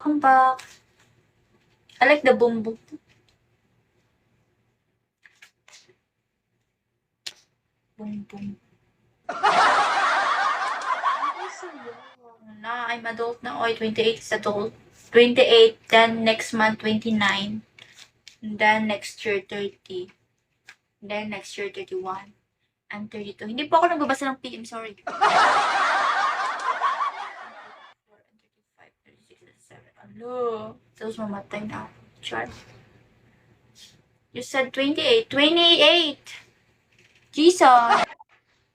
Welcome back. I like the boom boom. Boom boom. Na, I'm adult na. Oy, 28 is adult. 28, then next month 29. Then next year 30. Then next year 31. I'm 32. Hindi po ako nagbabasa ng PM, sorry. 35, 36, 37. Ano? Tapos mamatay na ako. Char. You said 28. 28! Jesus!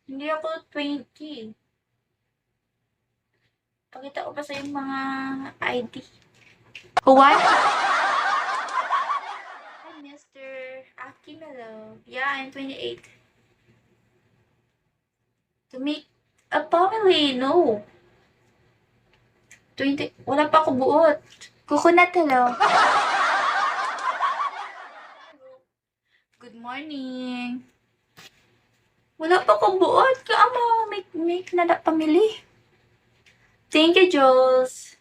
Hindi ako 20. Pakita ko pa sa yung mga ID. Juan? Hi, Mr. Akimelo. Yeah, I'm 28. To make a family, no. 20. Wala pa ako buot. Coconut, hello. Good morning. Wala pa ako buot. Kaama, make na da pamili. Thank you, Jules.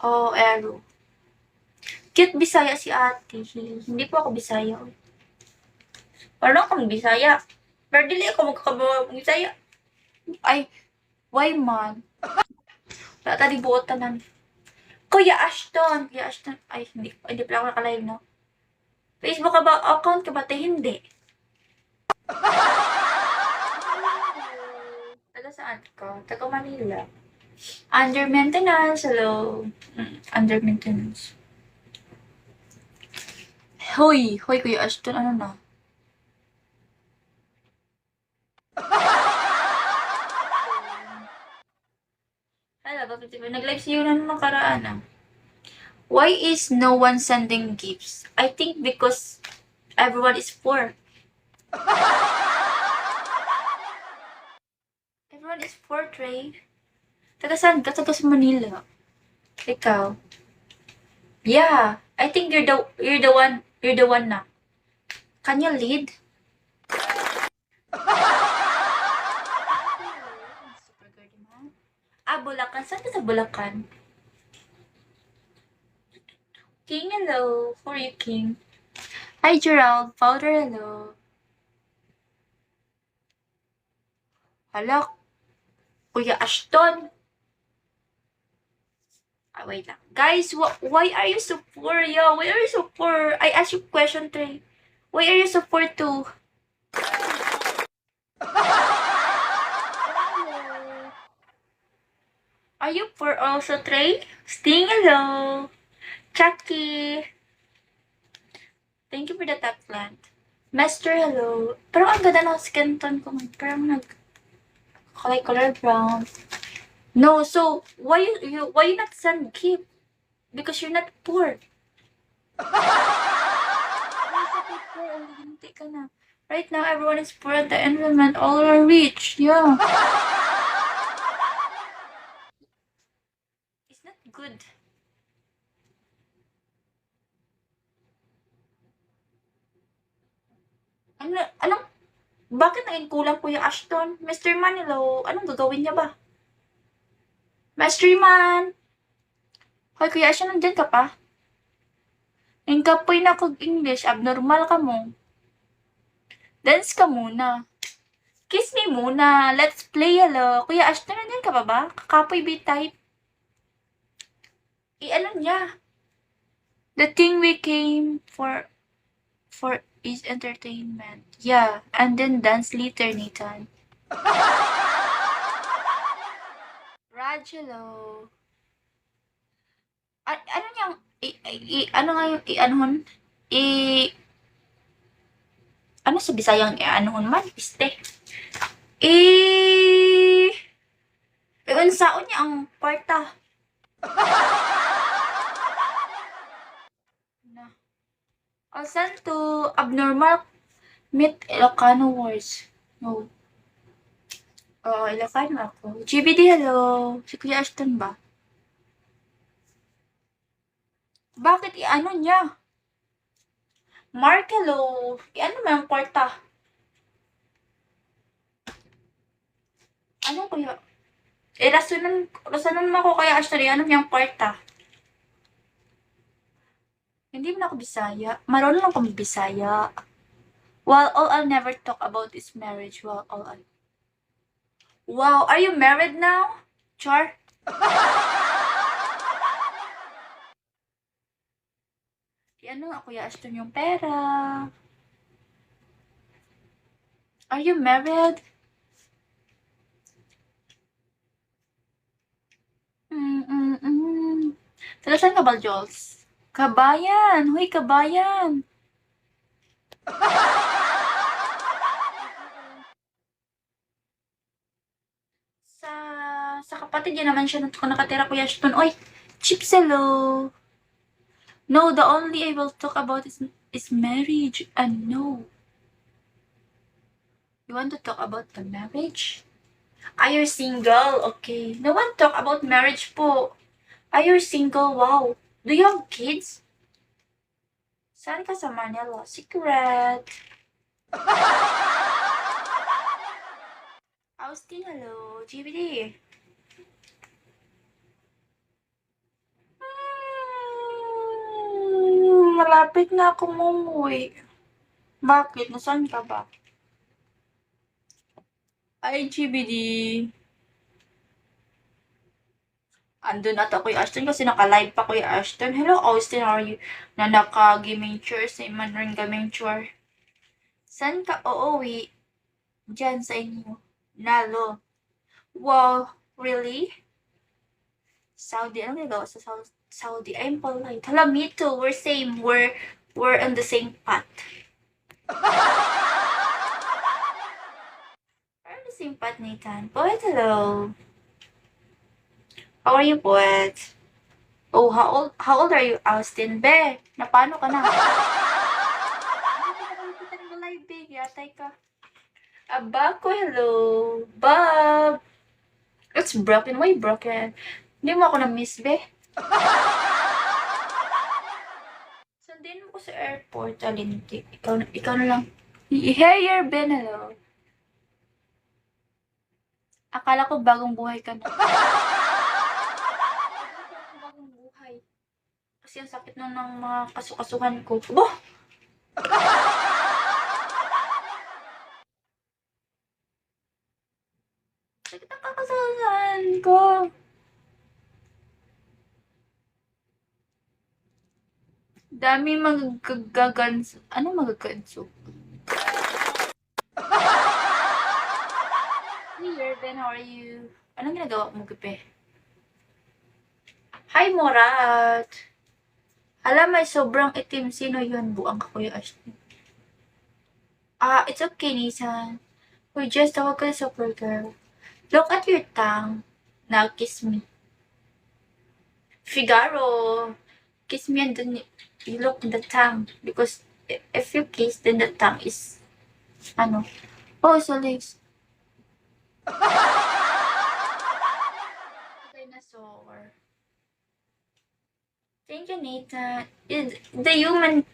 Oh, Ero. Cute Bisaya si ate. Hindi po ako Bisaya. Parang akong Bisaya. Pero dili ako magkakabawa ng Bisaya. Ay, why man? Wala tadi buot tanan. Kuya Ashton. Kuya Ashton. Ay, hindi pala ako nakalive, no? Facebook ka ba? Account ka ba? Hindi. Taga saan ka? Taga Manila. Under maintenance. Hello. Under maintenance. Hoy, Kuya Ashton, ano na? Hala, bakit diba? Nag-live siya na nung nakaraan ah. Why is no one sending gifts? I think because everyone is poor. Everyone is poor, Trey. Taga saan ka? Taga sa Manila. Ikaw. Yeah, I think you're the one na. Can you lead? Super good naman. Ah, Bulacan. Saan ka sa Bulacan? King, hello. Who are you, King? Hi, Gerald. Powder, hello. Hala, Kuya Ashton. Ah, wait lang. Guys, why are you so poor? Yo, why are you so poor? I asked you question, Trey. Why are you so poor too? Are you poor also, Trey? Sting, hello. Chucky. Thank you for the top plant. Master, hello. Pero ang ganda ng skin tone ko. Parang color brown. No, so why you not send gift? Because you're not poor. Ka na. Right now, everyone is poor at the environment. All are rich. Yeah. It's not good. Bakit naging kulang po yung Ashton? Mr. Manilo, anong gagawin niya ba? Master Man! Hoy, Kuya Ashton, nandyan ka pa? Ningkapoy na kog English, abnormal ka mo. Dance ka muna. Kiss me muna. Let's play, hello. Kuya Ashton, nandyan ka pa ba? Kakapoy B-type. Ano niya? The thing we came for is entertainment. Yeah, and then dance later, Nathan. Raj, hello. Ano niyang, ano nga yung, ano sa Bisayang, anuhon man, piste. Unsaon niya ang kwarta. Na. Alsan to abnormal meet Ilocano words. No. Oo, Ilocano ako. GBD, hello. Si Kuya Ashton ba? Bakit i-ano niya? Mark, hello. I-ano mo yung kwarta? Ano kuya? Rasonan mo ako kaya Ashton, ano yung kwarta? Hindi mo na ako Bisaya. Marunong lang akong Bisaya. Well, all I'll never talk about is marriage. Wow, are you married now? Char? Ano nga, Kuya Ashton, yung pera? Are you married? Taga saan ka ba, Jules? Kabayan! Huy, kabayan! Sa sa kapatid niya naman siya nakatira, Kuya Ashton. Oy, Chips, hello! No, the only I will talk about is marriage. No. You want to talk about the marriage? Are you single? Okay. No one talk about marriage po. Are you single? Wow. Do you have kids? Saan ka sa Manila? Secret. Austin, hello. GBD. Malapit na ako umuwi. Bakit? Nasaan ka ba? Ay, GBD. Andun ata Kuya Ashton kasi naka-live pa Kuya Ashton. Hello, Austin. How are you? Na naka-gaming chair sa iman rin gaming chair. Saan ka uuwi? Diyan sa inyo. Nalo. Wow, really? Saudi. Ano ginagawa sa Saudi? I'm polite. Hala, me too. We're same. We're on the same path. We're on the same path, Nathan. Poet, hello. How are you, Poet? Oh, how old are you, Austin? Be, napano ka na? Kita ng live, be. Yatay ka. Abako, hello. Bob. It's broken. Why broken? Hindi mo ako na-miss, be. Sundin mo ko sa airport, Alinti. Ikaw na lang. Hey, you're Ben, hello. Akala ko bagong buhay ka na. Bagong buhay. Kasi ang sakit na ng mga kasukasuhan ko. Bo! Sakit ang kakasuhan ko. Dami magagaganso. Ano magaganso? Hey, Ben, how are you? Anong ginagawa mo gabi? Hi, Morat! Alam, may sobrang itim. Sino yun? Buang ka, Kuya Ashton. It's okay, Nisan. We're just a local super girl. Look at your tongue. Now kiss me. Figaro. Kiss me and then you look in the tongue. Because if you kiss, then the tongue is, ano? Oh, so legs. Dinosaur. Thank you, Nathan. The human